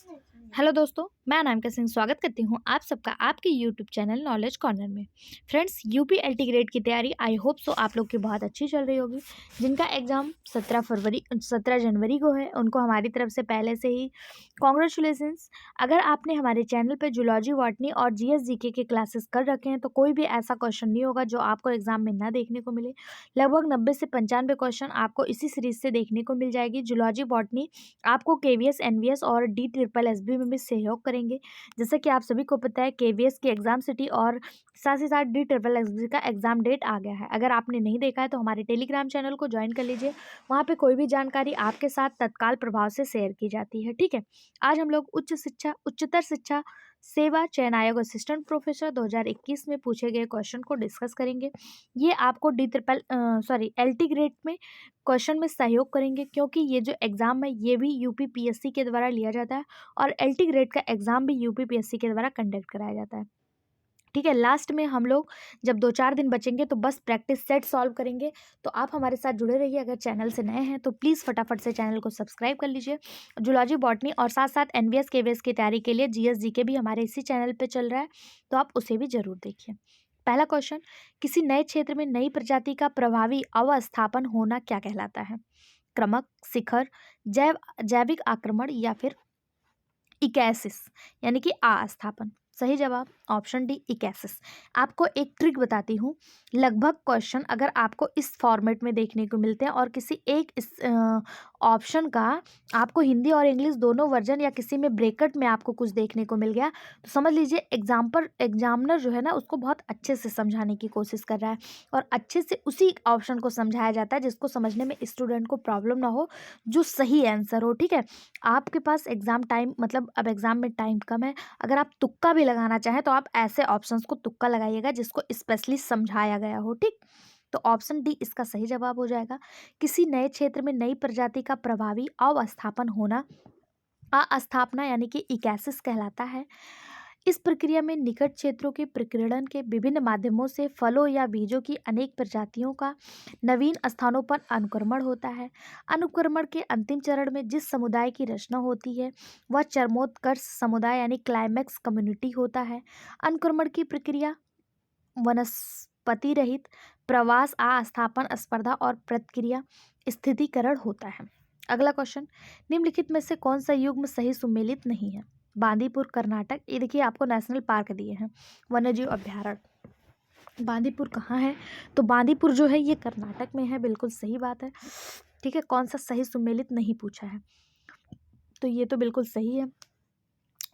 Hello दोस्तों, मैं अनामिका सिंह स्वागत करती हूँ आप सबका आपके यूट्यूब चैनल नॉलेज कॉर्नर में। फ्रेंड्स, यूपी एलटी ग्रेड की तैयारी आई होप सो आप लोग की बहुत अच्छी चल रही होगी। जिनका एग्ज़ाम 17 जनवरी को है, उनको हमारी तरफ से पहले से ही कॉन्ग्रेचुलेसन्स। अगर आपने हमारे चैनल पर जूलॉजी, बॉटनी और जीएस जीके के क्लासेस कर रखे हैं तो कोई भी ऐसा क्वेश्चन नहीं होगा जो आपको एग्जाम में ना देखने को मिले। लगभग 90 से 95 क्वेश्चन आपको इसी सीरीज से देखने को मिल जाएगी। जूलॉजी, बॉटनी आपको केवीएस, एनवीएस और डी ट्रिपल एसबी में भी सहयोग करेंगे। जैसे कि आप सभी को पता है, केवीएस की एग्जाम सिटी और साथ ही साथ डी ट्रिपल एसबी का एग्जाम डेट आ गया है। अगर आपने नहीं देखा है तो हमारे टेलीग्राम चैनल को ज्वाइन कर लीजिए। वहाँ पे कोई भी जानकारी आपके साथ तत्काल प्रभाव से शेयर की जाती है। ठीक है, आज हम लोग उच्चतर शिक्षा सेवा चयन आयोग असिस्टेंट प्रोफेसर 2021 में पूछे गए क्वेश्चन को डिस्कस करेंगे। ये आपको एलटी ग्रेड में क्वेश्चन में सहयोग करेंगे, क्योंकि ये जो एग्ज़ाम है ये भी यूपीपीएससी के द्वारा लिया जाता है और एलटी ग्रेड का एग्ज़ाम भी यूपीपीएससी के द्वारा कंडक्ट कराया जाता है। ठीक है, लास्ट में हम लोग जब 2-4 दिन बचेंगे तो बस प्रैक्टिस सेट सॉल्व करेंगे। तो आप हमारे साथ जुड़े रहिए। अगर चैनल से नए हैं तो प्लीज़ फटाफट से चैनल को सब्सक्राइब कर लीजिए। जूलॉजी, बॉटनी और साथ साथ एनवीएस केवीएस की तैयारी के लिए जीएस जीके भी हमारे इसी चैनल पे चल रहा है, तो आप उसे भी जरूर देखिए। पहला क्वेश्चन, किसी नए क्षेत्र में नई प्रजाति का प्रभावी अवस्थापन होना क्या कहलाता है? क्रमक, शिखर, जैविक आक्रमण या फिर इकैसिस यानी कि अस्थापन। सही जवाब ऑप्शन डी, इकैसिस। आपको एक ट्रिक बताती हूँ। लगभग क्वेश्चन अगर आपको इस फॉर्मेट में देखने को मिलते हैं और किसी एक इस ऑप्शन का आपको हिंदी और इंग्लिश दोनों वर्जन या किसी में ब्रेकेट में आपको कुछ देखने को मिल गया, तो समझ लीजिए एग्जामिनर जो है ना उसको बहुत अच्छे से समझाने की कोशिश कर रहा है और अच्छे से उसी ऑप्शन को समझाया जाता है जिसको समझने में स्टूडेंट को प्रॉब्लम ना हो, जो सही आंसर हो। ठीक है, आपके पास एग्ज़ाम टाइम मतलब अब एग्ज़ाम में टाइम कम है। अगर आप तुक्का भी लगाना चाहें तो आप ऐसे ऑप्शंस को तुक्का लगाइएगा जिसको स्पेशली समझाया गया हो। ठीक, तो ऑप्शन डी इसका सही जवाब हो जाएगा। किसी नए क्षेत्र में नई प्रजाति का प्रभावी अवस्थापन होना अस्थापना यानी कि इकैसिस कहलाता है। इस प्रक्रिया में निकट क्षेत्रों के प्रकीर्णन के विभिन्न माध्यमों से फलों या बीजों की अनेक प्रजातियों का नवीन स्थानों पर अनुक्रमण होता है। अनुक्रमण के अंतिम चरण में जिस समुदाय की रचना होती है वह चरमोत्कर्ष समुदाय यानी क्लाइमैक्स कम्युनिटी होता है। अनुक्रमण की प्रक्रिया वनस्पति रहित प्रवास, अस्थापन, स्पर्धा और प्रतिक्रिया स्थितीकरण होता है। अगला क्वेश्चन, निम्नलिखित में से कौन सा युग्म सही सुमेलित नहीं है? बांदीपुर कर्नाटक, ये देखिए आपको नेशनल पार्क दिए हैं, वन्यजीव अभ्यारण्य। बांदीपुर कहाँ है? तो बांदीपुर जो है ये कर्नाटक में है, बिल्कुल सही बात है। ठीक है, कौन सा सही सुमेलित नहीं पूछा है, तो ये तो बिल्कुल सही है।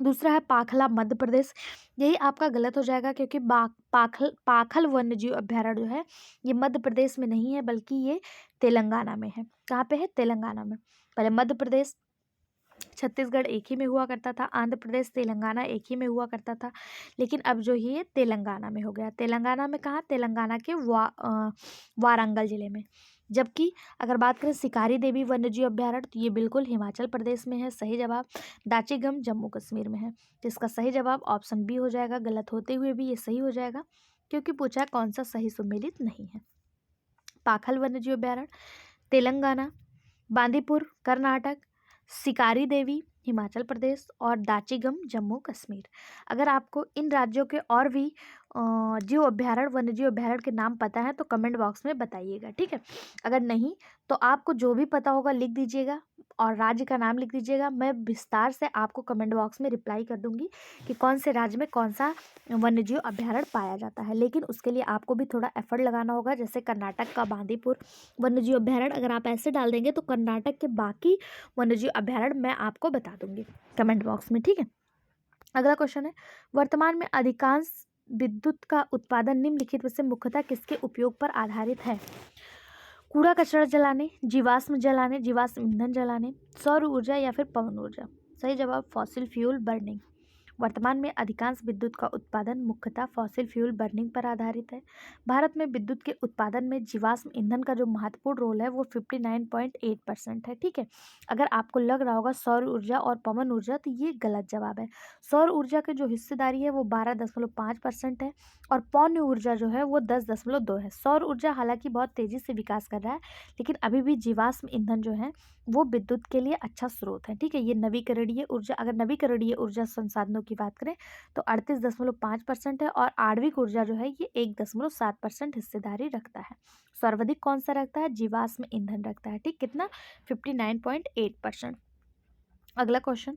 दूसरा है पाखला, मध्य प्रदेश। यही आपका गलत हो जाएगा क्योंकि पाखल वन्यजीव अभ्यारण्य जो है ये मध्य प्रदेश में नहीं है बल्कि ये तेलंगाना में है। कहाँ पे है? तेलंगाना में। पहले मध्य प्रदेश, छत्तीसगढ़ एक ही में हुआ करता था, आंध्र प्रदेश, तेलंगाना एक ही में हुआ करता था, लेकिन अब जो ये तेलंगाना में हो गया। तेलंगाना में कहाँ? तेलंगाना के वारंगल जिले में। जबकि अगर बात करें शिकारी देवी वन्यजीव अभ्यारण्य तो ये बिल्कुल हिमाचल प्रदेश में है। सही जवाब दाचीगम जम्मू कश्मीर में है। तो इसका सही जवाब ऑप्शन बी हो जाएगा। गलत होते हुए भी ये सही हो जाएगा क्योंकि पूछा है कौन सा सही सुमेलित नहीं है। पाखल वन्यजीव अभ्यारण्य तेलंगाना, बांदीपुर कर्नाटक, शिकारी देवी हिमाचल प्रदेश और दाचीगम जम्मू कश्मीर। अगर आपको इन राज्यों के और भी जीव अभ्यारण्य वन्यजीव अभ्यारण्य के नाम पता है तो कमेंट बॉक्स में बताइएगा। ठीक है, अगर नहीं तो आपको जो भी पता होगा लिख दीजिएगा और राज्य का नाम लिख दीजिएगा। मैं विस्तार से आपको कमेंट बॉक्स में रिप्लाई कर दूंगी कि कौन से राज्य में कौन सा वन्यजीव अभ्यारण्य पाया जाता है, लेकिन उसके लिए आपको भी थोड़ा एफर्ट लगाना होगा। जैसे कर्नाटक का बांदीपुर वन्यजीव अभ्यारण्य अगर आप ऐसे डाल देंगे तो कर्नाटक के बाकी वन्यजीव अभ्यारण्य मैं आपको बता दूंगी कमेंट बॉक्स में। ठीक है, अगला क्वेश्चन है, वर्तमान में अधिकांश विद्युत का उत्पादन निम्नलिखित में से मुख्यतः किसके उपयोग पर आधारित है? कूड़ा कचरा जलाने, जीवाश्म जलाने, जीवाश्म ईंधन जलाने, सौर ऊर्जा या फिर पवन ऊर्जा। सही जवाब फॉसिल फ्यूल बर्निंग। वर्तमान में अधिकांश विद्युत का उत्पादन मुख्यतः फॉसिल फ्यूल बर्निंग पर आधारित है। भारत में विद्युत के उत्पादन में जीवाश्म ईंधन का जो महत्वपूर्ण रोल है वो 59.8% है। ठीक है, अगर आपको लग रहा होगा सौर ऊर्जा और पवन ऊर्जा, तो ये गलत जवाब है। सौर ऊर्जा की जो हिस्सेदारी है वो 12.5% है और पवन ऊर्जा जो है वो 10.2 है। सौर ऊर्जा हालांकि बहुत तेजी से विकास कर रहा है, लेकिन अभी भी जीवाश्म ईंधन जो है वो विद्युत के लिए अच्छा स्रोत है। ठीक है, ये नवीकरणीय ऊर्जा, अगर नवीकरणीय ऊर्जा संसाधनों की बात करें तो 38.5% है और आणविक ऊर्जा जो है ये 1.7% हिस्सेदारी रखता है। सर्वाधिक कौन सा रखता है? जीवाश्म ईंधन रखता है। ठीक, कितना? 59.8%। अगला क्वेश्चन,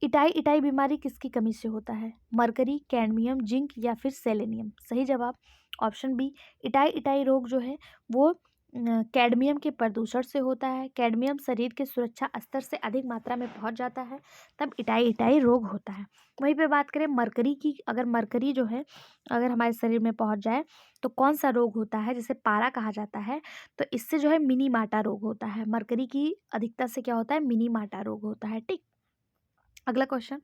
इटाई इटाई बीमारी किसकी कमी से होता है? मरकरी, कैडमियम, जिंक या फिर सेलेनियम? सही जवाब ऑप्शन बी, इटाई इटाई रोग जो है वो कैडमियम के प्रदूषण से होता है। कैडमियम शरीर के सुरक्षा स्तर से अधिक मात्रा में पहुंच जाता है, तब इटाई इटाई रोग होता है। वहीं पे बात करें मरकरी की, अगर मरकरी जो है अगर हमारे शरीर में पहुंच जाए तो कौन सा रोग होता है? जिसे पारा कहा जाता है, तो इससे जो है मिनी माटा रोग होता है। मरकरी की अधिकता से क्या होता है? मिनी माटा रोग होता है। ठीक, अगला क्वेश्चन,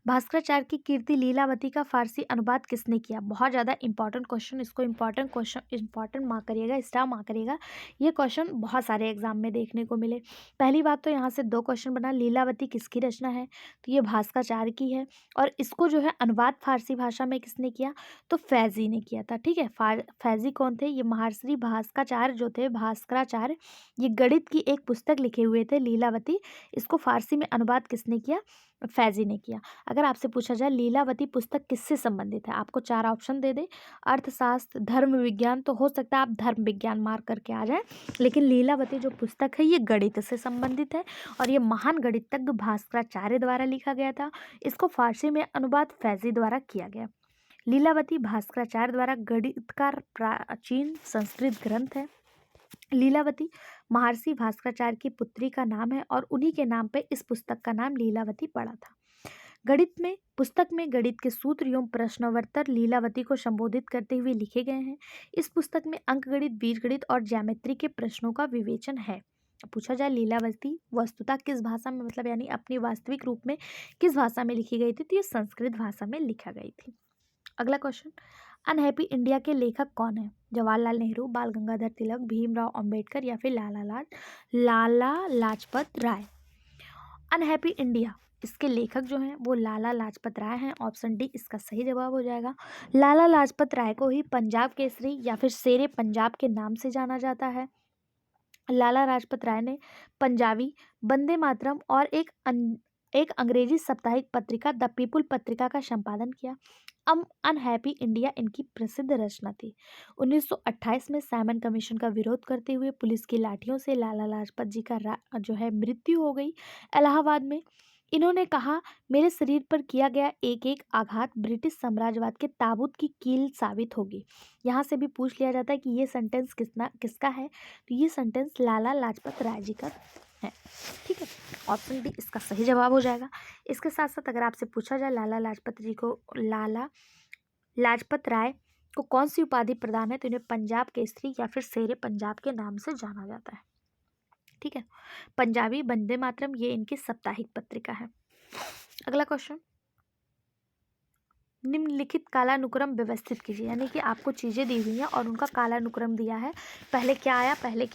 भास्कराचार्य की कीर्ति लीलावती का फारसी अनुवाद किसने किया? बहुत ज़्यादा इंपॉर्टेंट क्वेश्चन, इसको इंपॉर्टेंट मार्क करिएगा, स्टार मार्क करिएगा। ये क्वेश्चन बहुत सारे एग्जाम में देखने को मिले। पहली बात तो यहाँ से 2 क्वेश्चन बना, लीलावती किसकी रचना है? तो ये भास्कराचार्य की है। और इसको जो है अनुवाद फारसी भाषा में किसने किया? तो फैजी ने किया था। ठीक है, फैजी कौन थे? ये महर्षि भास्कराचार्य जो थे, भास्कराचार्य, ये गणित की एक पुस्तक लिखे हुए थे लीलावती। इसको फारसी में अनुवाद किसने किया? फैजी ने किया। अगर आपसे पूछा जाए लीलावती पुस्तक किससे संबंधित है, आपको 4 ऑप्शन दे दे, अर्थशास्त्र, धर्म विज्ञान, तो हो सकता है आप धर्म विज्ञान मार्क करके आ जाए, लेकिन लीलावती जो पुस्तक है ये गणित से संबंधित है और ये महान गणितज्ञ भास्कराचार्य द्वारा लिखा गया था। इसको फारसी में अनुवाद फैजी द्वारा किया गया। लीलावती भास्कराचार्य द्वारा गणित का प्राचीन संस्कृत ग्रंथ है। लीलावती महर्षि भास्कराचार्य की पुत्री का नाम है और उन्हीं के नाम पे इस पुस्तक का नाम लीलावती पड़ा था। पुस्तक में गणित के सूत्र एवं प्रश्नोत्तर लीलावती को संबोधित करते हुए लिखे गए हैं। इस पुस्तक में अंकगणित, बीजगणित और ज्योमेट्री के प्रश्नों का विवेचन है। पूछा जाए लीलावती वस्तुतः किस भाषा में, मतलब यानी अपनी वास्तविक रूप में किस भाषा में लिखी गई थी? तो ये संस्कृत भाषा में लिखा गई थी। अगला क्वेश्चन, अनहैप्पी इंडिया के लेखक कौन है? जवाहरलाल नेहरू, बाल गंगाधर तिलक, भीमराव अंबेडकर या फिर लाला लाजपत राय? अनहैप्पी इंडिया, इसके लेखक जो हैं वो लाला लाजपत राय हैं। ऑप्शन डी इसका सही जवाब हो जाएगा। लाला लाजपत राय को ही पंजाब केसरी या फिर शेरे पंजाब के नाम से जाना जाता है। लाला लाजपत राय ने पंजाबी, वंदे मातरम और एक अंग्रेजी साप्ताहिक पत्रिका द पीपुल पत्रिका का संपादन किया। अनहैप्पी इंडिया इनकी प्रसिद्ध रचना थी। 1928 में साइमन कमीशन का विरोध करते हुए पुलिस की लाठियों से लाला लाजपत जी का जो है मृत्यु हो गई इलाहाबाद में। इन्होंने कहा, मेरे शरीर पर किया गया एक एक आघात ब्रिटिश साम्राज्यवाद के ताबूत की कील साबित होगी। यहाँ से भी पूछ लिया जाता है कि ये सेंटेंस किसका है? तो ये सेंटेंस लाला लाजपत राय जी का है। ठीक है, ऑप्शन डी इसका सही जवाब हो जाएगा। इसके साथ साथ अगर आपसे पूछा जाए लाला लाजपत राय को कौन सी उपाधि प्रदान है, तो इन्हें पंजाब केसरी या फिर शेरे पंजाब के नाम से जाना जाता है। ठीक है, पंजाबी, वंदे मातरम ये इनकी साप्ताहिक पत्रिका है। अगला क्वेश्चन, निम्नलिखित कालानुक्रम व्यवस्थित कीजिए, यानी कि आपको चीज़ें दी हुई हैं और उनका कालानुक्रम दिया है, पहले क्या आया फिर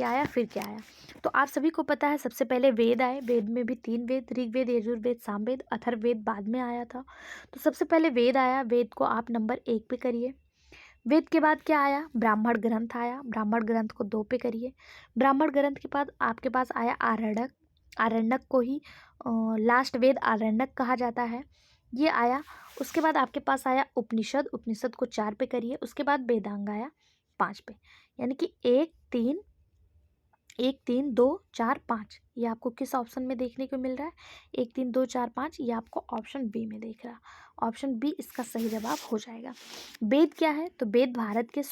क्या आया। तो आप सभी को पता है सबसे पहले वेद आए, वेद में भी 3 वेद, ऋग्वेद, यजुर्वेद, सामवेद, अथर्ववेद बाद में आया था। तो सबसे पहले वेद आया, वेद को आप नंबर 1 पे करिए। वेद के बाद क्या आया? ब्राह्मण ग्रंथ आया, ब्राह्मण ग्रंथ को 2 पे करिए। ब्राह्मण ग्रंथ के बाद आपके पास आया आरण्यक, आरण्यक को ही लास्ट वेद आरण्यक कहा जाता है, ये आया। उसके बाद आपके पास आया उपनिषद, उपनिषद को 4 पे करिए। उसके बाद वेदांग आया 5 पे, यानी कि 1 3 2 4 5 ये आपको किस ऑप्शन में देखने को मिल रहा है? 1 3 2 4 5 ये आपको ऑप्शन बी में देख रहा। ऑप्शन बी इसका सही जवाब हो जाएगा। वेद क्या है? तो वेद भारत के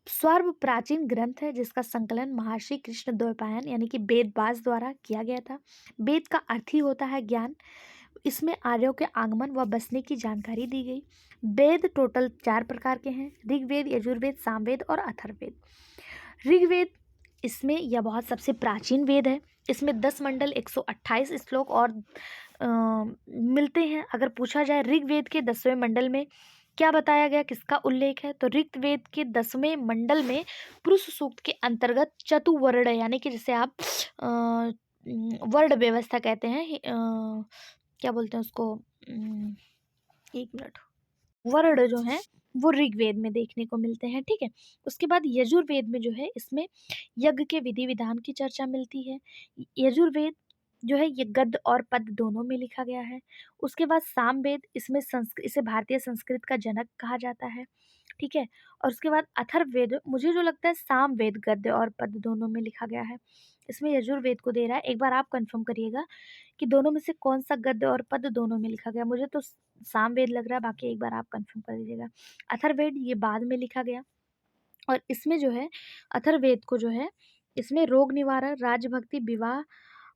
सर्व प्राचीन ग्रंथ है जिसका संकलन महर्षि कृष्ण द्वैपायन यानी कि वेद व्यास द्वारा किया गया था। वेद का अर्थ ही होता है ज्ञान। इसमें आर्यों के आगमन व बसने की जानकारी दी गई। वेद टोटल 4 प्रकार के हैं, ऋग्वेद, यजुर्वेद, सामवेद और अथर्ववेद। ऋग्वेद इसमें यह बहुत सबसे प्राचीन वेद है। इसमें 10 मंडल, 128 श्लोक और मिलते हैं। अगर पूछा जाए ऋग्वेद के 10वें मंडल में क्या बताया गया, किसका उल्लेख है, तो ऋग्वेद के 10वें मंडल में पुरुष सूक्त के अंतर्गत चतुवर्ण, यानी कि जिसे आप वर्ण व्यवस्था कहते हैं, क्या बोलते हैं उसको, एक मिनट, वर्ण जो है वो ऋग्वेद में देखने को मिलते हैं। ठीक है, उसके बाद यजुर्वेद में जो है इसमें यज्ञ के विधि विधान की चर्चा मिलती है। यजुर्वेद जो है ये गद्य और पद्य दोनों में लिखा गया है। उसके बाद सामवेद, इसमें संस्कृत, इसे भारतीय संस्कृत का जनक कहा जाता है। ठीक है, और उसके बाद अथर्ववेद, मुझे जो लगता है सामवेद गद्य और पद्य दोनों में लिखा गया है। इसमें यजुर्वेद को दे रहा है, एक बार आप कंफर्म करिएगा कि दोनों में से कौन सा गद्य और पद्य दोनों में लिखा गया। मुझे तो सामवेद लग रहा है, बाकी एक बार आप कंफर्म कर दीजिएगा। अथर्ववेद ये बाद में लिखा गया, और इसमें जो है अथर्ववेद को जो है इसमें रोग निवारण, राजभक्ति, विवाह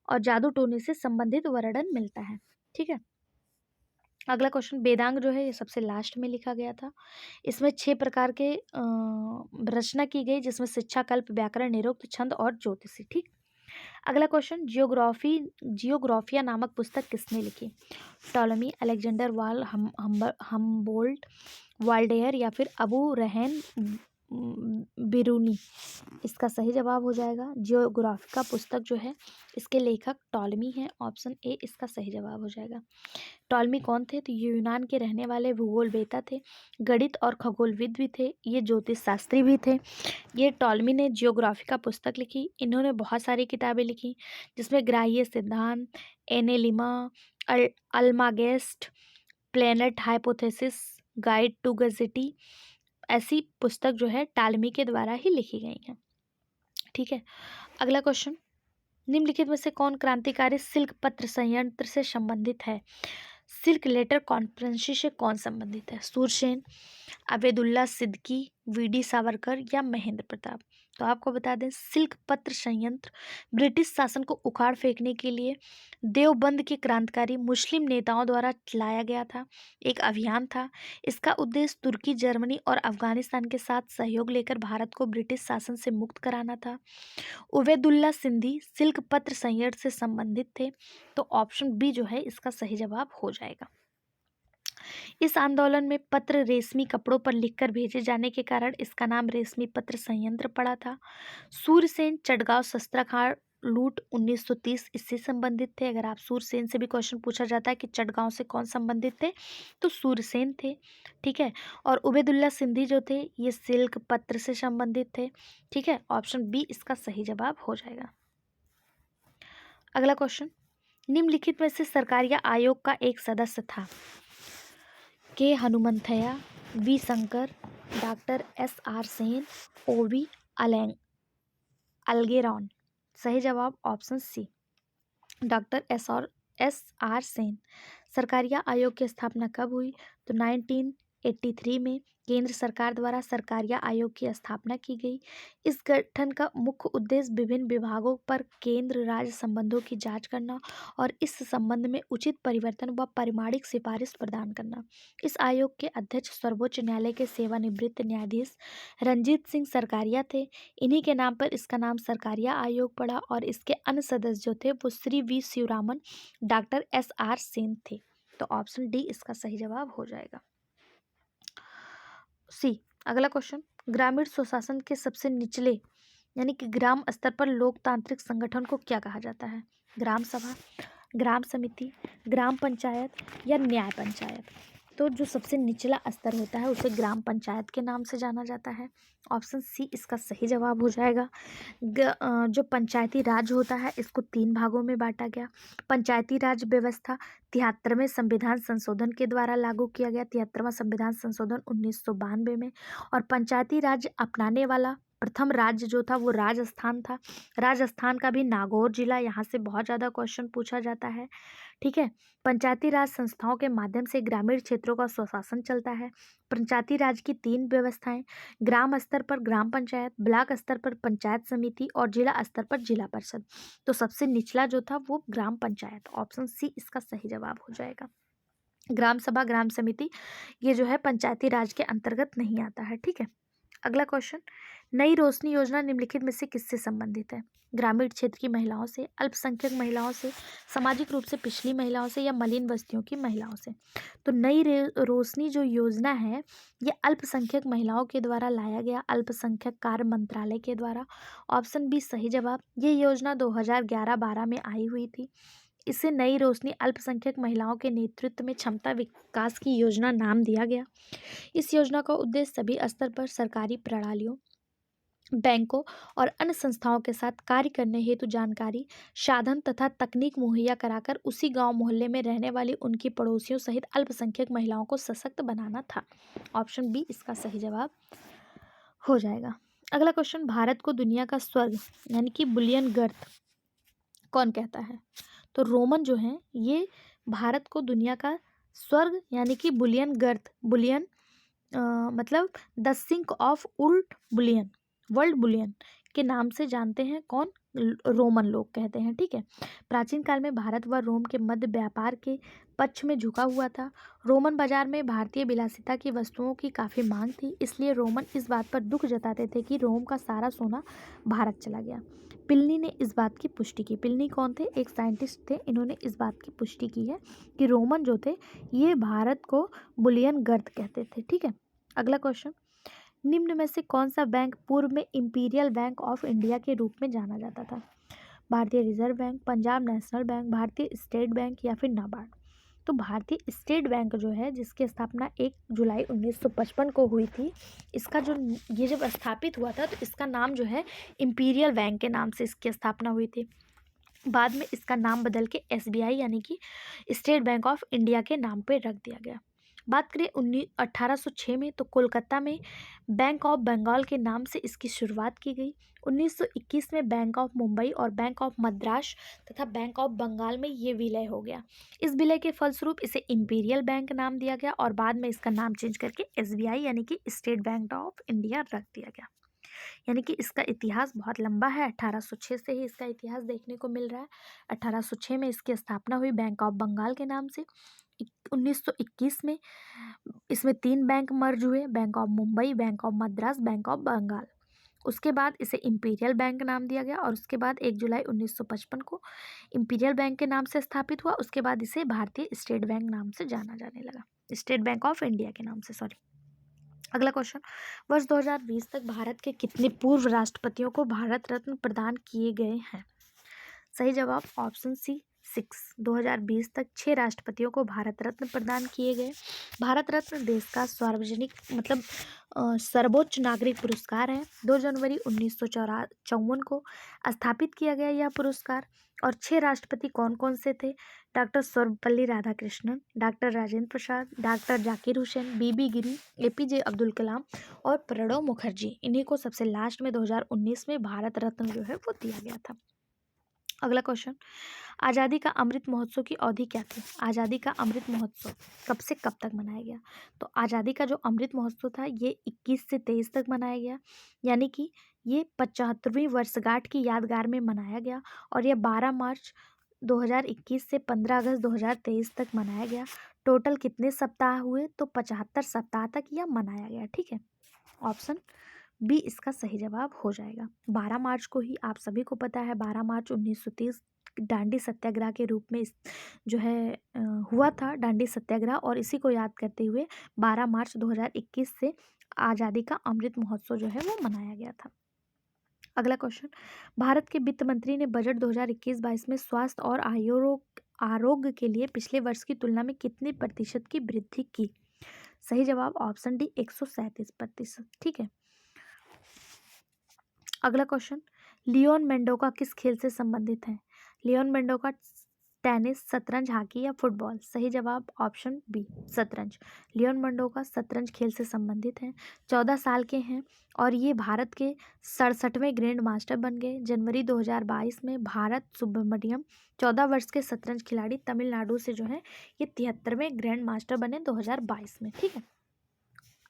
और जादू टोने से संबंधित वर्णन मिलता है। ठीक है, अगला क्वेश्चन, वेदांग जो है ये सबसे लास्ट में लिखा गया था। इसमें 6 प्रकार के रचना की गई, जिसमें शिक्षा, कल्प, व्याकरण, निरुक्त, छंद और ज्योतिषी। ठीक, अगला क्वेश्चन, जियोग्राफिया नामक पुस्तक किसने लिखी? टॉलमी, अलेक्जेंडर वाल, हमबोल्ट, वाल्डेयर या फिर अबू रहन बिरूनी? इसका सही जवाब हो जाएगा जियोग्राफिका पुस्तक जो है इसके लेखक टॉलमी हैं। ऑप्शन ए इसका सही जवाब हो जाएगा। टॉलमी कौन थे? तो ये यूनान के रहने वाले भूगोलवेत्ता थे, गणित और खगोलविद भी थे, ये ज्योतिष शास्त्री भी थे। ये टॉलमी ने जियोग्राफिका पुस्तक लिखी। इन्होंने बहुत सारी किताबें लिखी, जिसमें ग्राह्य सिद्धांत, एनेलिमा, अल्मागेस्ट, प्लेनेट हाइपोथेसिस, गाइड टू गैजेटी, ऐसी पुस्तक जो है टॉलमी के द्वारा ही लिखी गई है। ठीक है, अगला क्वेश्चन, निम्नलिखित में से कौन क्रांतिकारी सिल्क पत्र संयंत्र से संबंधित है? सिल्क लेटर कॉन्फ्रेंसी से कौन संबंधित है? सूरसेन, अबेदुल्ला सिद्दीकी, वीडी सावरकर या महेंद्र प्रताप? तो आपको बता दें, सिल्क पत्र संयंत्र ब्रिटिश शासन को उखाड़ फेंकने के लिए देवबंद के क्रांतिकारी मुस्लिम नेताओं द्वारा चलाया गया था, एक अभियान था। इसका उद्देश्य तुर्की, जर्मनी और अफगानिस्तान के साथ सहयोग लेकर भारत को ब्रिटिश शासन से मुक्त कराना था। उबैदुल्ला सिंधी सिल्क पत्र संयंत्र से संबंधित थे, तो ऑप्शन बी जो है इसका सही जवाब हो जाएगा। इस आंदोलन में पत्र रेशमी कपड़ों पर लिखकर भेजे जाने के कारण इसका नाम रेशमी पत्र संयंत्र पड़ा था। सूरसेन चटगांव शस्त्रागार लूट 1930 इससे संबंधित थे। अगर आप सूरसेन से भी क्वेश्चन पूछा जाता है कि चटगांव से कौन संबंधित थे, तो सूरसेन थे। ठीक है, और उबैदुल्ला सिंधी जो थे ये सिल्क पत्र से संबंधित थे। ठीक है, ऑप्शन बी इसका सही जवाब हो जाएगा। अगला क्वेश्चन, निम्नलिखित में से सरकारिया आयोग का एक सदस्य था? K Hanumanthaiah, V Shankar, doctor SR Sen, OV अल्गेरॉन? सही जवाब option C, doctor SR Sen. Sarkaria आयोग की स्थापना कब हुई? तो 1983 में केंद्र सरकार द्वारा सरकारिया आयोग की स्थापना की गई। इस गठन का मुख्य उद्देश्य विभिन्न विभागों पर केंद्र राज्य संबंधों की जांच करना और इस संबंध में उचित परिवर्तन व परिमाणिक सिफारिश प्रदान करना। इस आयोग के अध्यक्ष सर्वोच्च न्यायालय के सेवानिवृत्त न्यायाधीश रंजीत सिंह सरकारिया थे। इन्हीं के नाम पर इसका नाम सरकारिया आयोग पड़ा, और इसके अन्य सदस्य जो थे वो Shri V Sivaraman, doctor SR Sen थे। तो ऑप्शन डी इसका सही जवाब हो जाएगा। सी, अगला क्वेश्चन, ग्रामीण स्वशासन के सबसे निचले यानी कि ग्राम स्तर पर लोकतांत्रिक संगठन को क्या कहा जाता है? ग्राम सभा, ग्राम समिति, ग्राम पंचायत या न्याय पंचायत? तो जो सबसे निचला स्तर होता है उसे ग्राम पंचायत के नाम से जाना जाता है। ऑप्शन सी इसका सही जवाब हो जाएगा। जो पंचायती राज होता है इसको 3 भागों में बांटा गया। पंचायती राज व्यवस्था 73वें संविधान संशोधन के द्वारा लागू किया गया, 73वां संविधान संशोधन 1992 में। और पंचायती राज अपनाने वाला प्रथम राज्य जो था वो राजस्थान था। राजस्थान का भी नागौर जिला, यहाँ से बहुत ज़्यादा क्वेश्चन पूछा जाता है। ठीक है, पंचायती राज संस्थाओं के माध्यम से ग्रामीण क्षेत्रों का स्वशासन चलता है। पंचायती राज की 3 व्यवस्थाएं, ग्राम स्तर पर ग्राम पंचायत, ब्लॉक स्तर पर पंचायत समिति और जिला स्तर पर जिला परिषद। तो सबसे निचला जो था वो ग्राम पंचायत। ऑप्शन सी इसका सही जवाब हो जाएगा। ग्राम सभा, ग्राम समिति ये जो है पंचायती राज के अंतर्गत नहीं आता है। ठीक है, अगला क्वेश्चन, नई रोशनी योजना निम्नलिखित में से किससे संबंधित है? ग्रामीण क्षेत्र की महिलाओं से, अल्पसंख्यक महिलाओं से, सामाजिक रूप से पिछड़ी महिलाओं से, या मलिन बस्तियों की महिलाओं से? तो नई रोशनी जो योजना है ये अल्पसंख्यक महिलाओं के द्वारा लाया गया, अल्पसंख्यक कार्य मंत्रालय के द्वारा। ऑप्शन बी सही जवाब। ये योजना 2011-12 में आई हुई थी। इसे नई रोशनी अल्पसंख्यक महिलाओं के नेतृत्व में क्षमता विकास की योजना नाम दिया गया। इस योजना का उद्देश्य सभी स्तर पर सरकारी प्रणालियों, बैंकों और अन्य संस्थाओं के साथ कार्य करने हेतु जानकारी, साधन तथा तकनीक मुहैया कराकर उसी गांव मोहल्ले में रहने वाली उनकी पड़ोसियों सहित अल्पसंख्यक महिलाओं को सशक्त बनाना था। ऑप्शन बी इसका सही जवाब हो जाएगा। अगला क्वेश्चन, भारत को दुनिया का स्वर्ग यानी कि बुलियन गर्थ कौन कहता है? तो रोमन जो है ये भारत को दुनिया का स्वर्ग यानी कि बुलियन गर्थ, बुलियन मतलब द सिंक ऑफ उल्ट बुलियन, वर्ल्ड बुलियन के नाम से जानते हैं। कौन? रोमन लोग कहते हैं। ठीक है। प्राचीन काल में भारत व रोम के मध्य व्यापार के पक्ष में झुका हुआ था। रोमन बाजार में भारतीय विलासिता की वस्तुओं की काफ़ी मांग थी, इसलिए रोमन इस बात पर दुख जताते थे कि रोम का सारा सोना भारत चला गया। पिलनी ने इस बात की पुष्टि की। पिलनी कौन थे? एक साइंटिस्ट थे। इन्होंने इस बात की पुष्टि की है कि रोमन जो थे ये भारत को बुलियन गर्द कहते थे। ठीक है। अगला क्वेश्चन, निम्न में से कौन सा बैंक पूर्व में इंपीरियल बैंक ऑफ इंडिया के रूप में जाना जाता था? भारतीय reserve bank, Punjab national bank, भारतीय स्टेट बैंक या फिर नाबार्ड? तो भारतीय स्टेट बैंक जो है जिसकी स्थापना 1 जुलाई 1955 को हुई थी, इसका जो ये जब स्थापित हुआ था तो इसका नाम जो है इंपीरियल बैंक के नाम से इसकी स्थापना हुई थी। बाद में इसका नाम बदल के SBI यानी कि स्टेट बैंक ऑफ इंडिया के नाम पे रख दिया गया। बात करें 1806 में तो कोलकाता में बैंक ऑफ बंगाल के नाम से इसकी शुरुआत की गई। 1921 में बैंक ऑफ मुंबई और बैंक ऑफ मद्रास तथा बैंक ऑफ बंगाल में ये विलय हो गया। इस विलय के फलस्वरूप इसे इंपीरियल बैंक नाम दिया गया और बाद में इसका नाम चेंज करके SBI यानी कि स्टेट बैंक ऑफ इंडिया रख दिया गया। यानी कि इसका इतिहास बहुत लंबा है। 1806 से ही इसका इतिहास देखने को मिल रहा है। 1806 में इसकी स्थापना हुई बैंक ऑफ बंगाल के नाम से। 1921 में इसमें 3 बैंक मर्ज हुए, bank of Mumbai, bank of Madras, bank of Bengal. उसके बाद इसे इंपीरियल बैंक नाम दिया गया और उसके बाद 1 जुलाई 1955 को इंपीरियल बैंक के नाम से स्थापित हुआ। उसके बाद इसे भारतीय स्टेट बैंक नाम से जाना जाने लगा, स्टेट बैंक ऑफ इंडिया के नाम से, सॉरी। अगला क्वेश्चन, वर्ष 2020 तक भारत के कितने पूर्व राष्ट्रपतियों को भारत रत्न प्रदान किए गए हैं? सही जवाब ऑप्शन सी 6। 2020 तक 6 राष्ट्रपतियों को भारत रत्न प्रदान किए गए। भारत रत्न देश का सार्वजनिक मतलब सर्वोच्च नागरिक पुरस्कार है। 2 जनवरी 1954 को स्थापित किया गया यह पुरस्कार। और 6 राष्ट्रपति कौन कौन से थे? Doctor Sarvepalli Radhakrishnan, doctor Rajendra Prasad, doctor Zakir Hussain, BB गिरी, APJ अब्दुल कलाम और प्रणब मुखर्जी। इन्हीं को सबसे लास्ट में 2019 में भारत रत्न जो है वो दिया गया था। अगला क्वेश्चन, आज़ादी का अमृत महोत्सव की अवधि क्या थी? आज़ादी का अमृत महोत्सव कब से कब तक मनाया गया? तो आज़ादी का जो अमृत महोत्सव था ये 21 से 23 तक मनाया गया, यानी कि ये 75वीं वर्षगांठ की यादगार में मनाया गया और यह 12 मार्च 2021 से 15 अगस्त 2023 तक मनाया गया। टोटल कितने सप्ताह हुए? तो 75 सप्ताह तक यह मनाया गया। ठीक है। ऑप्शन बी इसका सही जवाब हो जाएगा। 12 मार्च को ही आप सभी को पता है 12 मार्च 1930 डांडी सत्याग्रह के रूप में जो है हुआ था डांडी सत्याग्रह, और इसी को याद करते हुए 12 मार्च 2021 से आज़ादी का अमृत महोत्सव जो है वो मनाया गया था। अगला क्वेश्चन, भारत के वित्त मंत्री ने बजट 2021-22 में स्वास्थ्य और आरोग्य के लिए पिछले वर्ष की तुलना में कितने प्रतिशत की वृद्धि की? सही जवाब ऑप्शन डी 137%। ठीक है। अगला क्वेश्चन, लियोन मेंडोका किस खेल से संबंधित है? लियोन मेंडोका टेनिस, शतरंज, हॉकी या फुटबॉल? सही जवाब ऑप्शन बी शतरंज। लियोन मेंडोका शतरंज खेल से संबंधित हैं। 14 साल के हैं और ये भारत के 67वें ग्रैंड मास्टर बन गए। जनवरी 2022 में भारत सुब्रमण्यम 14 वर्ष के शतरंज खिलाड़ी तमिलनाडु से जो है ये 73वें ग्रैंड मास्टर बने 2022 में। ठीक है।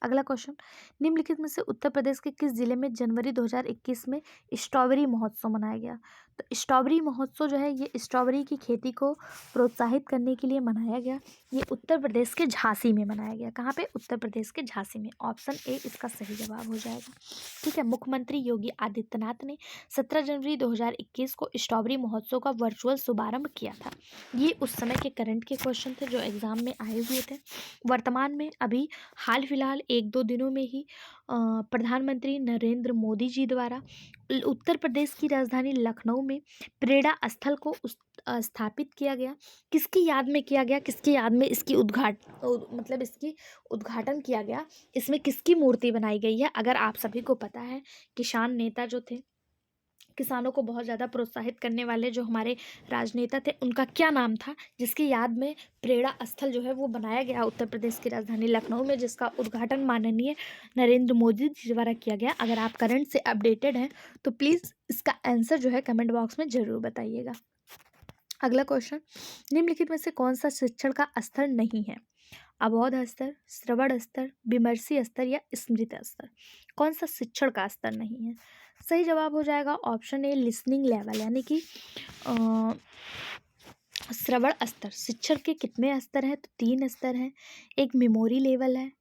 अगला क्वेश्चन, निम्नलिखित में से उत्तर प्रदेश के किस जिले में जनवरी 2021 में स्ट्रॉबेरी महोत्सव मनाया गया? तो स्ट्रॉबेरी महोत्सव जो है ये स्ट्रॉबेरी की खेती को प्रोत्साहित करने के लिए मनाया गया। ये उत्तर प्रदेश के झांसी में मनाया गया। कहाँ पे? उत्तर प्रदेश के झांसी में। ऑप्शन ए इसका सही जवाब हो जाएगा। ठीक है, मुख्यमंत्री योगी आदित्यनाथ ने 17 जनवरी 2021 को स्ट्रॉबेरी महोत्सव का वर्चुअल शुभारंभ किया था। ये उस समय के करंट के क्वेश्चन थे जो एग्जाम में आए हुए थे। वर्तमान में अभी हाल फिलहाल 1-2 दिनों में ही प्रधानमंत्री नरेंद्र मोदी जी द्वारा उत्तर प्रदेश की राजधानी लखनऊ में प्रेरणा स्थल को स्थापित किया गया। किसकी याद में किया गया? किसकी याद में इसकी इसकी उद्घाटन किया गया? इसमें किसकी मूर्ति बनाई गई है? अगर आप सभी को पता है, किसान नेता जो थे, किसानों को बहुत ज़्यादा प्रोत्साहित करने वाले जो हमारे राजनेता थे, उनका क्या नाम था जिसकी याद में प्रेरणा स्थल जो है वो बनाया गया उत्तर प्रदेश की राजधानी लखनऊ में, जिसका उद्घाटन माननीय नरेंद्र मोदी जी द्वारा किया गया? अगर आप करंट से अपडेटेड हैं तो प्लीज़ इसका आंसर जो है कमेंट बॉक्स में ज़रूर बताइएगा। अगला क्वेश्चन, निम्नलिखित में से कौन सा शिक्षण का स्तर नहीं है? अबोध स्तर, श्रवण स्तर, विमर्शी स्तर या स्मृति स्तर? कौन सा शिक्षण का स्तर नहीं है? सही जवाब हो जाएगा ऑप्शन ए लिसनिंग लेवल, यानी कि श्रवण स्तर। शिक्षण के कितने स्तर हैं? तो 3 स्तर हैं। एक मेमोरी लेवल है,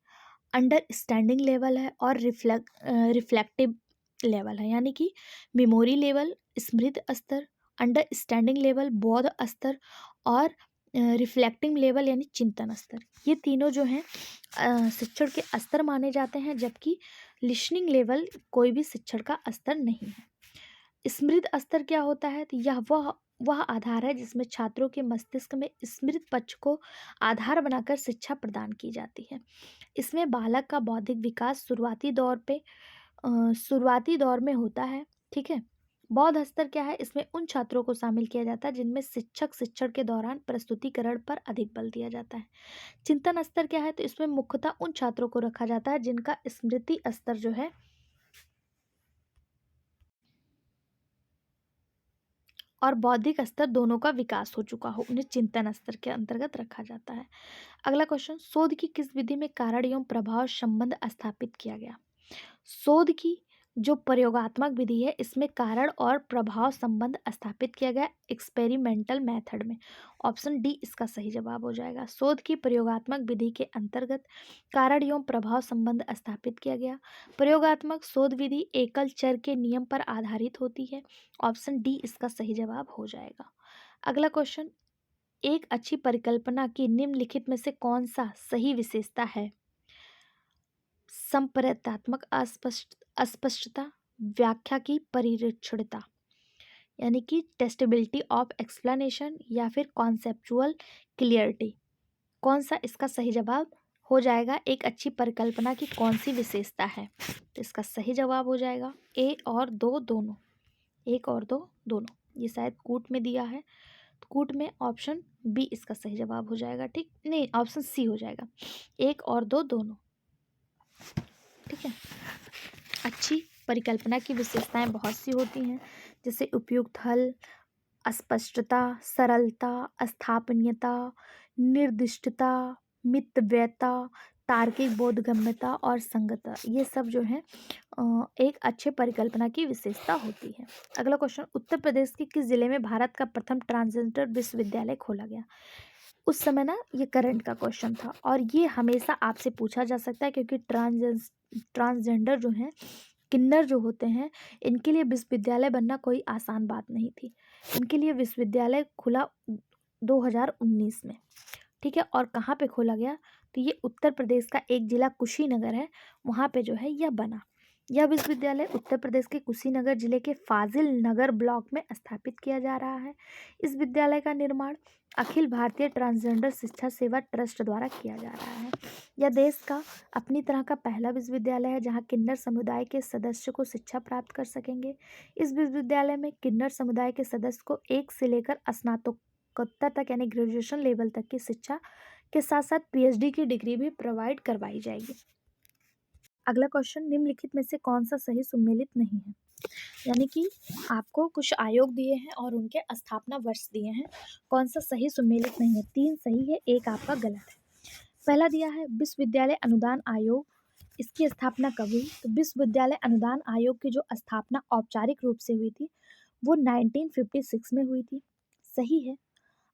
अंडरस्टैंडिंग लेवल है और रिफ्लेक्टिव लेवल है। यानी कि मेमोरी लेवल, स्मृति स्तर, अंडरस्टैंडिंग लेवल, बौद्ध स्तर और रिफ्लेक्टिंग लेवल यानी चिंतन स्तर। ये तीनों जो हैं शिक्षण के स्तर माने जाते हैं, जबकि लिसनिंग लेवल कोई भी शिक्षण का स्तर नहीं है। स्मृति स्तर क्या होता है? तो यह वह आधार है जिसमें छात्रों के मस्तिष्क में स्मृति पक्ष को आधार बनाकर शिक्षा प्रदान की जाती है। इसमें बालक का बौद्धिक विकास शुरुआती दौर में होता है। ठीक है। बौद्ध स्तर क्या है? इसमें उन छात्रों को शामिल किया जाता है जिनमें शिक्षक शिक्षण के दौरान प्रस्तुतिकरण पर अधिक बल दिया जाता है। चिंतन स्तर क्या है? तो इसमें मुख्यतः उन छात्रों को रखा जाता है जिनका स्मृति स्तर जो है और बौद्धिक स्तर दोनों का विकास हो चुका हो, उन्हें चिंतन स्तर के अंतर्गत रखा जाता है। अगला क्वेश्चन, शोध की किस विधि में कारण एवं प्रभाव संबंध स्थापित किया गया? शोध की जो प्रयोगात्मक विधि है इसमें कारण और प्रभाव संबंध स्थापित किया गया एक्सपेरिमेंटल मेथड में। ऑप्शन डी इसका सही जवाब हो जाएगा। शोध की प्रयोगात्मक विधि के अंतर्गत कारण एवं प्रभाव संबंध स्थापित किया गया। प्रयोगात्मक शोध विधि एकल चर के नियम पर आधारित होती है। ऑप्शन डी इसका सही जवाब हो जाएगा। अगला क्वेश्चन, एक अच्छी परिकल्पना की निम्नलिखित में से कौन सा सही विशेषता है? संप्रदात्मक अस्पष्टता, व्याख्या की परिरक्षणता यानी कि टेस्टेबिलिटी ऑफ एक्सप्लेनेशन, या फिर कॉन्सेप्चुअल क्लियरिटी? कौन सा इसका सही जवाब हो जाएगा? एक अच्छी परिकल्पना की कौन सी विशेषता है? तो इसका सही जवाब हो जाएगा ए और दो दोनों। 1 और 2 दोनों। ये शायद कूट में दिया है, तो कूट में ऑप्शन बी इसका सही जवाब हो जाएगा। ठीक नहीं, ऑप्शन सी हो जाएगा, 1 और 2 दोनों। ठीक है। अच्छी परिकल्पना की विशेषताएं बहुत सी होती हैं, जैसे उपयुक्त हल, अस्पष्टता, सरलता, स्थापनीयता, निर्दिष्टता, मितव्ययता, तार्किक बोधगम्यता और संगतता। ये सब जो है एक अच्छे परिकल्पना की विशेषता होती है। अगला क्वेश्चन, उत्तर प्रदेश के किस जिले में भारत का प्रथम ट्रांसजेंडर विश्वविद्यालय खोला गया? उस समय ना ये करंट का क्वेश्चन था और ये हमेशा आपसे पूछा जा सकता है, क्योंकि ट्रांसजेंडर जो हैं, किन्नर जो होते हैं, इनके लिए विश्वविद्यालय बनना कोई आसान बात नहीं थी। इनके लिए विश्वविद्यालय खुला 2019 में। ठीक है। और कहाँ पे खोला गया? तो ये उत्तर प्रदेश का एक जिला कुशीनगर है, वहाँ पे जो है यह बना। यह विश्वविद्यालय उत्तर प्रदेश के कुशीनगर जिले के फाजिल नगर ब्लॉक में स्थापित किया जा रहा है। इस विद्यालय का निर्माण अखिल भारतीय ट्रांसजेंडर शिक्षा सेवा ट्रस्ट द्वारा किया जा रहा है। यह देश का अपनी तरह का पहला विश्वविद्यालय है जहां किन्नर समुदाय के सदस्य को शिक्षा प्राप्त कर सकेंगे। इस विश्वविद्यालय में किन्नर समुदाय के सदस्य को 1 से लेकर स्नातकोत्तर तक यानी ग्रेजुएशन लेवल तक की शिक्षा के साथ साथ पीएचडी की डिग्री भी प्रोवाइड करवाई जाएगी। अगला क्वेश्चन, निम्नलिखित में से कौन सा सही सुमेलित नहीं है? यानी कि आपको कुछ आयोग दिए हैं और उनके स्थापना वर्ष दिए हैं, कौन सा सही सुमेलित नहीं है? 3 सही है, 1 आपका गलत है। पहला दिया है विश्वविद्यालय अनुदान आयोग इसकी स्थापना कब हुई? तो विश्वविद्यालय अनुदान आयोग की जो स्थापना औपचारिक रूप से हुई थी वो 1956 में हुई थी। सही है।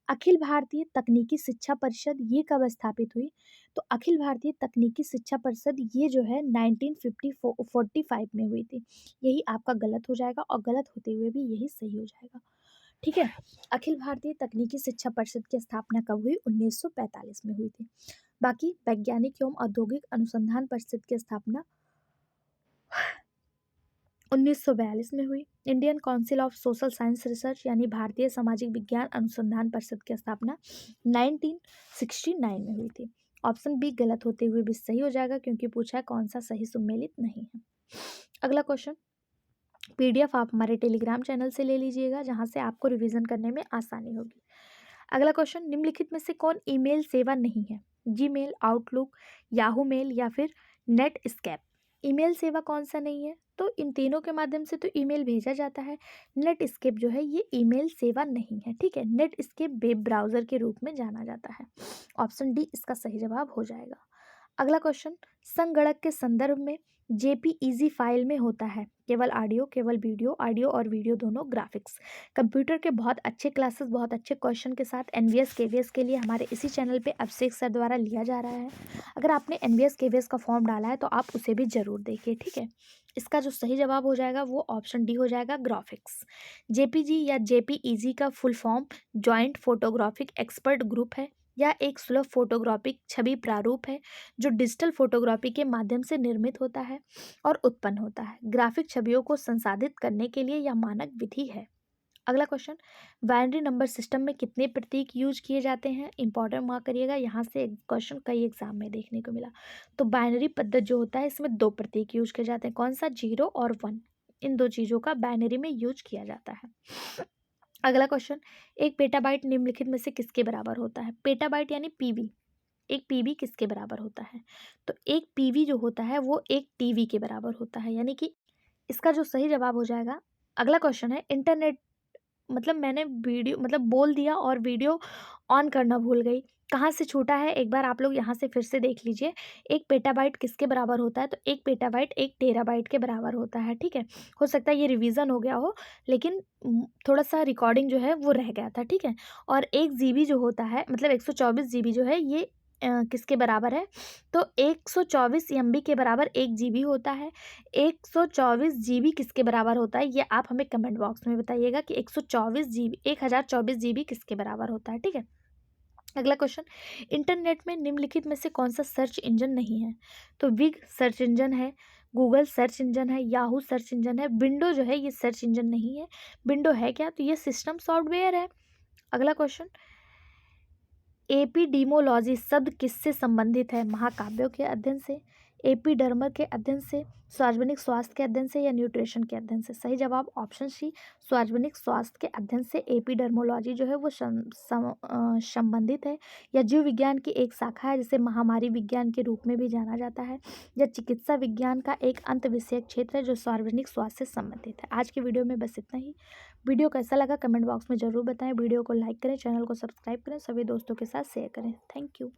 अखिल भारतीय तकनीकी शिक्षा परिषद ये कब स्थापित हुई? तो अखिल भारतीय तकनीकी शिक्षा परिषद ये जो है 1945 में हुई थी। यही आपका गलत हो जाएगा और गलत होते हुए भी यही सही हो जाएगा। ठीक है। अखिल भारतीय तकनीकी शिक्षा परिषद की स्थापना कब हुई? 1945 में हुई थी। बाकी वैज्ञानिक एवं औद्योगिक अनुसंधान परिषद की स्थापना 1942 में हुई। Indian council of social science research यानी भारतीय सामाजिक विज्ञान अनुसंधान परिषद की स्थापना 1969 में हुई थी। ऑप्शन बी गलत होते हुए भी सही हो जाएगा क्योंकि पूछा है कौन सा सही सुमेलित नहीं है। अगला क्वेश्चन, पीडीएफ आप हमारे टेलीग्राम चैनल से ले लीजिएगा जहां से आपको रिवीजन करने में आसानी होगी। अगला क्वेश्चन, निम्नलिखित में से कौन ईमेल सेवा नहीं है? जीमेल, आउटलुक, याहू मेल या फिर नेट स्कैप। ईमेल सेवा कौन सा नहीं है? तो इन तीनों के माध्यम से तो ईमेल भेजा जाता है। नेट स्केप जो है ये ईमेल सेवा नहीं है। ठीक है, नेट स्केप वेब ब्राउजर के रूप में जाना जाता है। ऑप्शन डी इसका सही जवाब हो जाएगा। अगला क्वेश्चन, संगणक के संदर्भ में जेपीईजी फाइल में होता है केवल ऑडियो, केवल वीडियो, ऑडियो और वीडियो दोनों, ग्राफिक्स। कंप्यूटर के बहुत अच्छे क्लासेस, बहुत अच्छे क्वेश्चन के साथ एनवीएस केवीएस के लिए हमारे इसी चैनल पे अभिषेक सर द्वारा लिया जा रहा है। अगर आपने एनवीएस केवीएस का फॉर्म डाला है तो आप उसे भी जरूर देखिए। ठीक है, इसका जो सही जवाब हो जाएगा वो ऑप्शन डी हो जाएगा, ग्राफिक्स। जेपीजी या जेपीईजी का full form joint photographic expert group है या एक सुलभ फोटोग्राफिक छवि प्रारूप है जो डिजिटल फोटोग्राफी के माध्यम से निर्मित होता है और उत्पन्न होता है। ग्राफिक छवियों को संसाधित करने के लिए यह मानक विधि है। अगला क्वेश्चन, बाइनरी नंबर सिस्टम में कितने प्रतीक यूज किए जाते हैं? इंपॉर्टेंट मार्क करिएगा, यहाँ से क्वेश्चन कई एग्जाम में देखने को मिला। तो बाइनरी पद्धति जो होता है इसमें 2 प्रतीक यूज किए जाते हैं। कौन सा? 0 और 1। इन 2 चीज़ों का बाइनरी में यूज किया जाता है। अगला क्वेश्चन, एक पेटाबाइट निम्नलिखित में से किसके बराबर होता है? पेटाबाइट यानी पीबी। एक पीबी किसके बराबर होता है? तो एक पीबी जो होता है वो एक टीबी के बराबर होता है, यानी कि इसका जो सही जवाब हो जाएगा। अगला क्वेश्चन है, इंटरनेट मतलब मैंने वीडियो मतलब बोल दिया और वीडियो ऑन करना भूल गई। कहाँ से छूटा है एक बार आप लोग यहाँ से फिर से देख लीजिए। एक पेटाबाइट किसके बराबर होता है? तो एक पेटाबाइट 1 टेराबाइट के बराबर होता है। ठीक है, हो सकता है ये रिवीजन हो गया हो लेकिन थोड़ा सा रिकॉर्डिंग जो है वो रह गया था। ठीक है, और 1 जीबी जो होता है मतलब 124 जीबी जो है ये किसके बराबर है? तो 124 एमबी के बराबर 1 जीबी होता है। 124 जीबी किसके बराबर होता है? ये आप हमें कमेंट बॉक्स में बताइएगा कि 124 जीबी 1024 जीबी किसके बराबर होता है। ठीक है, अगला क्वेश्चन, इंटरनेट में निम्नलिखित में से कौन सा सर्च इंजन नहीं है? तो बिग सर्च इंजन है, गूगल सर्च इंजन है, याहू सर्च इंजन है, विंडो जो है ये सर्च इंजन नहीं है। विंडो है क्या? तो ये सिस्टम सॉफ्टवेयर है। अगला क्वेश्चन, एपिडीमोलॉजी शब्द किससे संबंधित है? महाकाव्यों के अध्ययन से, एपिडर्मल के अध्ययन से, सार्वजनिक स्वास्थ्य के अध्ययन से या न्यूट्रिशन के अध्ययन से? सही जवाब ऑप्शन सी, सार्वजनिक स्वास्थ्य के अध्ययन से एपिडर्मोलॉजी जो है वो संबंधित है। या जीव विज्ञान की एक शाखा है जिसे महामारी विज्ञान के रूप में भी जाना जाता है। या चिकित्सा विज्ञान का एक अंत विषयक क्षेत्र है जो सार्वजनिक स्वास्थ्य से संबंधित है। आज की वीडियो में बस इतना ही। वीडियो कैसा लगा कमेंट बॉक्स में ज़रूर बताएं। वीडियो को लाइक करें, चैनल को सब्सक्राइब करें, सभी दोस्तों के साथ शेयर करें। Thank you.